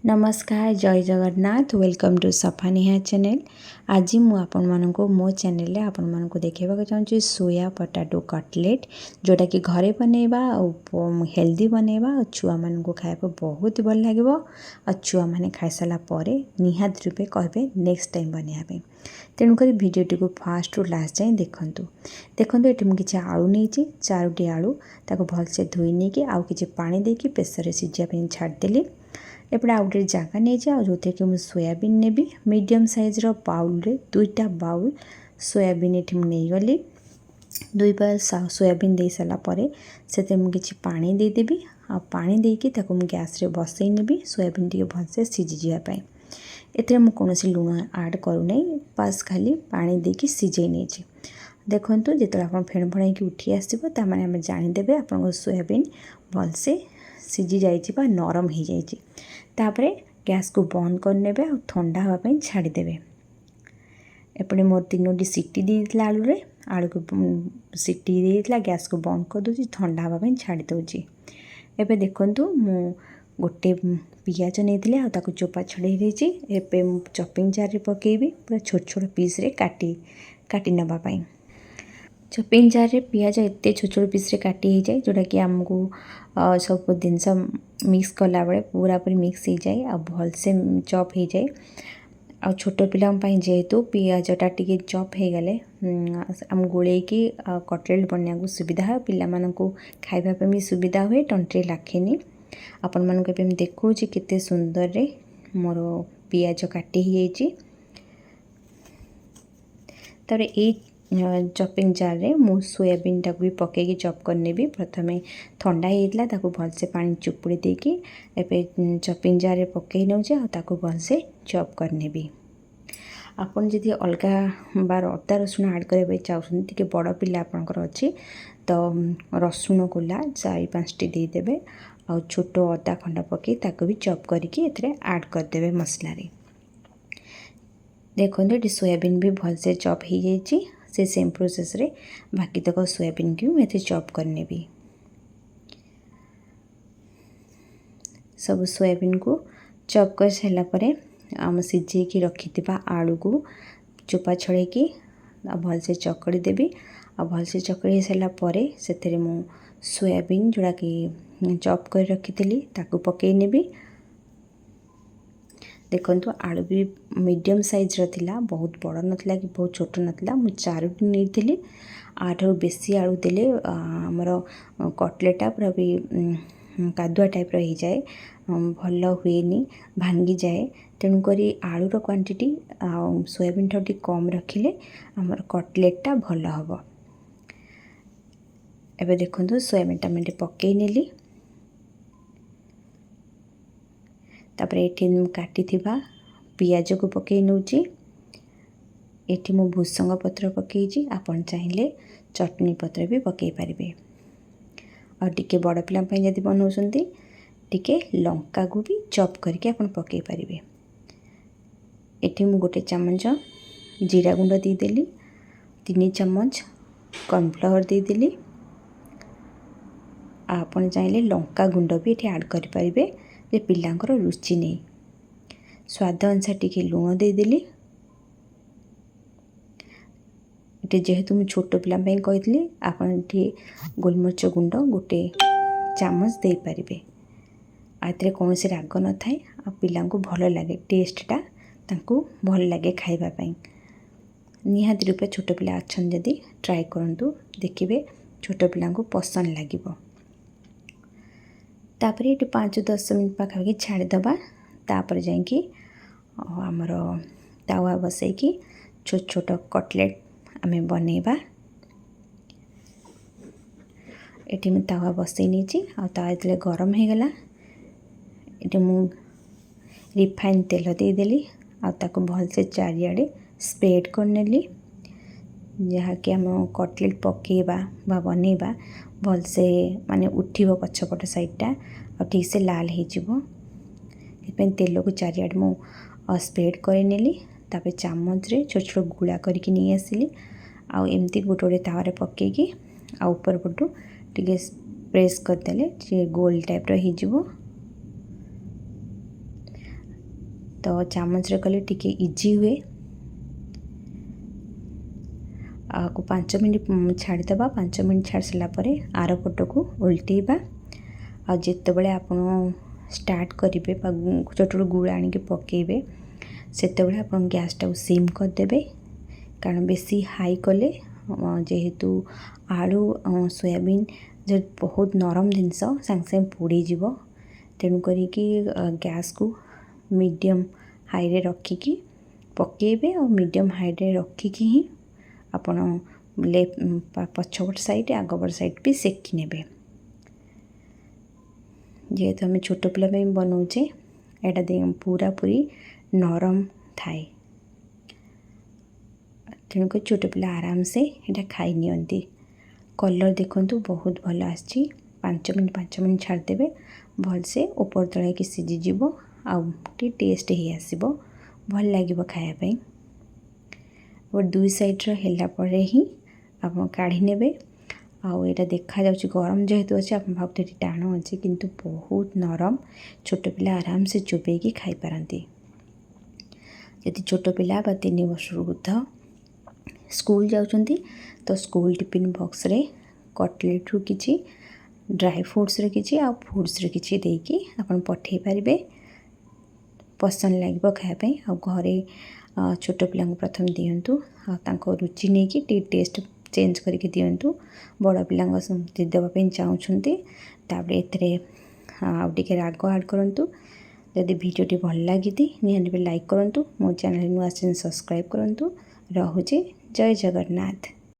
नमस्कार जय Jagannath welcome to सफा निहा चैनल। आज मु आपण मानक मो चैनल आपण मानक देखा चाहूँगी सोया पोटैटो कटलेट जोटा कि घरे बनैबा और हेल्दी बनैबा और छुआ मान खाया बहुत भल लगे और छुआ मैंने खाई सारा पर निहाती रूपे कहे नेक्स्ट टाइम बनवाई। तेणुक भिडटी को फास्ट रु लास्ट जाए देखूँ ये मुझे आलू नहीं चारोटी आलू ताको भलसे धोई नहीं कि आउ कि पानी देकी प्रेसर सीझापी छाड़देली। एपटे आउ गोटे जगह नहीं जो थे कि मुझे सोयाबीन नेबी मीडियम साइज बाउल रे दुईटा बाउल सोयाबीन ये नहीं गली दुई बार सोयाबीन दे सारापर से मुझे पानी देदेवी आ पानी देकी गैस रे बसई नेबी सोयाबीन टी भलसे सीझी जावाई। एथे मुझे कौन लुण आड करूना पास खाली पानी देकी सीझे नहीं। देखूँ जो आप फेण फण उठी आसो ताने आम जानीदे आप सोयाबीन भलसे सीझी जा नरम हो जापर गैस को बंद करने और ठंडा हाँपाई छाड़देवे। एपटे मोर 3टी सीटी देला आलू को सीटी देला गैस को बंद कर दूँ ठंडा हाँपाई छाड़ी दूँगी। एबे देखंतु मु गोटे पियाज नहीं ताकू चोपा छड़े एवं चॉपिंग जार रे पकेबी पूरा छोट छोट पीस रे काटी नवाई। चॉपिंग जार रे पियाज एते छोट छोट पीस रे काटी हो जाए जोटा कि आमको सब जिनस मिक्स कला बेले पूरा पूरी मिक्स हो जाए आ भलसे चॉप हो जाए। आ छोट पिलांपाई जेहेतु पियाजटा टिके चॉप हो गले आम गोलेकी कटलेट बनने को सुविधा है पिला मानकु खाइबा पे भी सुविधा हुए टंटे लाखेनी। आपण मानक देखो केते सुंदर रे मोर पियाज काटी हो जाइए। तारे ए चॉपिंग जार रे मु सोयाबीन टाक भी पकईकी चॉप करने भी प्रथमे ठंडा होता ताकू भलसे पानी चुपुड़ी देकी एबे चॉपिंग जार रे पकई नौचे आ ताकू भलसे चॉप करने भी। आपन जदि अलग बार अदा रसुण ऐड करबे चाहछन टिके बड़ पिला आपनकर अछि तो रसुण कोला 4-5टी दे देबे आ छोट अदा खंड पकई ताकू भी चॉप करके एथरे ऐड कर देबे मसला रे। देखो ये सोयाबीन भी भलसे चॉप हो जाइए से सेम प्रोसेस रे बाकी तक सोयाबीन की मैं चॉप करने भी सब सोयाबीन को चॉप कर सारापर आम सीझे कि रखि आलू को चोपा छड़ेकी भलसे चकड़ी देवी आ भलसे चकड़ी सारापर से मु सोयाबीन जोड़ा कि चॉप कर रखी ताकू पकई नेबी। देखंतु आलू भी मीडियम साइज थिला बहुत बड़ नथिला कि बहुत छोट नथिला मु 4टी नहीं आठू बेसी आलू देले आमर कटलेटा पूरा भी कादुआ टाइप रही जाए भल हुएनी भांगी जाए। तेणुक आलूर क्वांटिटी सोयाबीन ठी कम रखिले आमर कटलेटा भल हम। एबे देखंतु सोयाबीन टा मैं पकई नेली तापर एठी काटी पियाज को पकई नौची एठी मु भूसंग पत्र पकईची आपन चाहिए चटनी पत्र भी पकई पारिबे। और टिके बड़ पिला जदि बनाउछंती टिके लंका को भी चॉप करके आपन पकई पारिबे। एठी मु गोटे चमच जीरा गुंड दे देली 3 चम्मच कॉर्नफ्लावर दे देली आपन चाहिए लंका गुंड भी एठी ऐड करि पारिबे जे पिलांकर रुचि नहीं। स्वाद अनुसार टिके लुण दे देली ये जेहेतु मुझे छोट पिलांपाई कही आपन गोलमरीच गुंड गोटे चामच दे पारिबे। आते कौन से राग न थाए आ पिला को भल लगे टेस्टटा तांको भल लगे खाइबा पाई। निहाती रूपे छोट पिला अच्छन जदि ट्राई करंतु देखिबे छोट पिला को पसंद लागिबो। तापर ये 5-10 मिनट पाखापाखि छाड़ीदबा तापर जाइकी आमर तावा बसैकी छोट छोट कटलेट आमे बनैबा। एटी मैं तावा बसई नहीं आ तावा जो गरम हो गला ये मु रिफाइन तेल दे देली आ ताको भलसे चारिआडे स्प्रेड करनेली जहाँकि आम कटलेट पकेबा बा बनैबा भलसे माने उठिबो पछपट साइडटा और ठीक से लाल हो तेल को चारिआडे मु स्प्रेड कर नेली तापर चामच रे छोट छोट गुला करके नहीं आसिली आ एमती गोटे गोटे तावारे पकेकी आ ऊपर पटू टिके प्रेस करदेले गोल टाइप रो हो तो चामच रे कले टिके इजी हुए। को 5 मिनट छाड़ीदे। 5 मिनट छाड़ सारापर आर पट को उल्टेबा। आ जिते बड़े आप स्टार्ट करेंगे छोट गुड़ आनिक पकेबे सेते बड़े आप गैस टाक सिम करदे, कारण बेसी हाई कले जेहेतु आलू सोयाबीन जो बहुत नरम जिनस सांगे सांगे पोड़ीज। तेणुक गैस को मीडियम हाई रे रखिकी पकेबे और मीडियम हाई रे रखिकी ही आपण पछपट साइड आगपट साइड भी सेकी नेबे। जेहेतु आम छोट पिला बनाऊे यहाँ पूरा पूरी नरम थाए, तेणुक छोट पिला आराम से यहाँ खाई नियंती। कलर देखंतु बहुत भल आछि। 5 मिनट छाड़देवे भलसे ऊपर तले कि सीझीज आउे टेस्ट ही आसब, भल लगे खायापाई। और दुई साइड्र है ही आप काढ़ी नेबे। आउ यहाँ देखा जाउछि गरम जेहेतु अच्छे आप भावते टाण अच्छे किंतु बहुत नरम, छोट पिला आराम से चोबेकी खाई पारती। यदि छोट पिला 3 वर्ष वृद्ध स्कूल जाउछंती तो स्कूल टिफिन बॉक्स रे कटलेट रु किछि ड्राई फ्रूट्स रे किछि आ फ्रूट्स रे किछि देकी आपण पठेई पारिबे। पसंद लागिबो खाया पई। आ घरे छोट पिला प्रथम दियंतु आ तांको रुचि नै कि टेस्ट चेंज करके दियंतु। बड़ पिला देवा पे चाहूछंती ताबे एतरे आउटिके राग ऐड करंतु। यदि वीडियोटी भल लगी निहाती लाइक करंतु। मो चैनल नु आछन सब्सक्राइब करंतु। रहुछि जय जगन्नाथ।